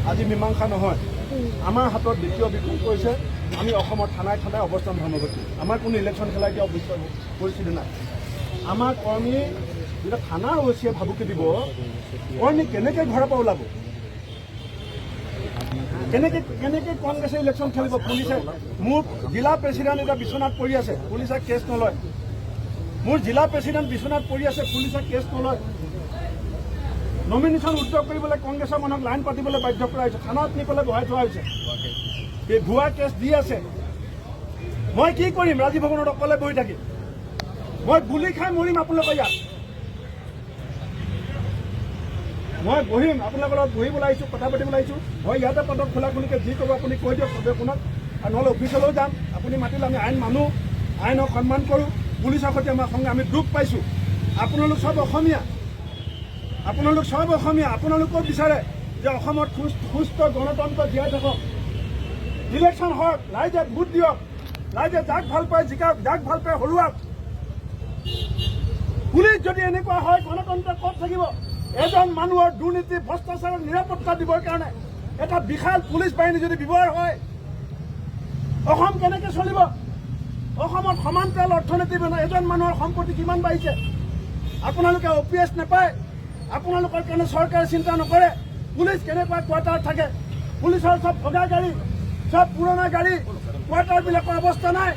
আজি মীমাংসা নহয়। আমাৰ হাতত দ্বিতীয় বিকল্প হৈছে আমি অসমৰ থানাই থানাই অৱস্থান ধৰ্মঘটী। আমাৰ কোনো ইলেকশ্যন খেলা এতিয়া পৰিস্থিতি নাই। আমাৰ কৰ্মী যেতিয়া থানাৰ ওচিয়ে ভাবুকি দিব, কৰ্মী কেনেকৈ ঘৰৰ পৰা ওলাব, কেনেকৈ কংগ্ৰেছে ইলেকশ্যন খেলিব। পুলিচে মোৰ জিলা প্ৰেচিডেণ্ট এতিয়া বিশ্বনাথ পৰি আছে, পুলিচে কেছ নলয়। মোৰ জিলা প্ৰেচিডেণ্ট বিশ্বনাথ পৰি আছে, পুলিচে কেছ নলয়। নমিনেশ্যন উইথড্ৰ কৰিবলৈ কংগ্ৰেছৰ মানুহক লাইন পাতিবলৈ বাধ্য কৰা হৈছে, থানাত নি পেলাই বহাই থোৱা হৈছে। এই ভুৱা কেছ দি আছে। মই কি কৰিম? ৰাজীৱ ভৱনত অকলে বহি থাকিম? মই গুলি খাই মৰিম আপোনালোকৰ ইয়াত। মই বহিম, আপোনালোকৰ লগত বহিবলৈ আহিছোঁ, কথা পাতিবলৈ আহিছোঁ। মই ইয়াতে পাতক খোলা খুলিকৈ, যি ক'ব আপুনি কৈ দিয়ক সদস্যখনক, আৰু নহ'লে অফিচলৈও যাম। আপুনি মাতিলে আমি আইন মানো, আইনক সন্মান কৰোঁ। পুলিচৰ সৈতে আমাৰ সংগে আমি দুখ পাইছোঁ। আপোনালোক চব অসমীয়া, আপোনালোকেও বিচাৰে যে অসমত সুস্থ গণতন্ত্ৰ জীয়াই থাকক, ইলেকশ্যন হওক, ৰাইজে ভোট দিয়ক, ৰাইজে যাক ভাল পায় জিকাওক, যাক ভাল পায় হৰুৱাওক। পুলিচ যদি এনেকুৱা হয়, গণতন্ত্ৰ ক'ত থাকিব? এজন মানুহৰ দুৰ্নীতি ভ্ৰষ্টাচাৰৰ নিৰাপত্তা দিবৰ কাৰণে এটা বিশাল পুলিচ বাহিনী যদি ব্যৱহাৰ হয়, অসম কেনেকৈ চলিব? অসমত সমান্তৰাল অৰ্থনীতি এজন মানুহৰ সম্পত্তি কিমান বাঢ়িছে? আপোনালোকে OPS নাপায়, আপোনালোকৰ কাৰণে চৰকাৰে চিন্তা নকৰে। পুলিচ কেনেকুৱা কোৱাৰ্টাৰত থাকে? পুলিচৰ চব ভগা গাড়ী, চব পুৰণা গাড়ী, কোৱাৰ্টাৰবিলাকৰ অৱস্থা নাই।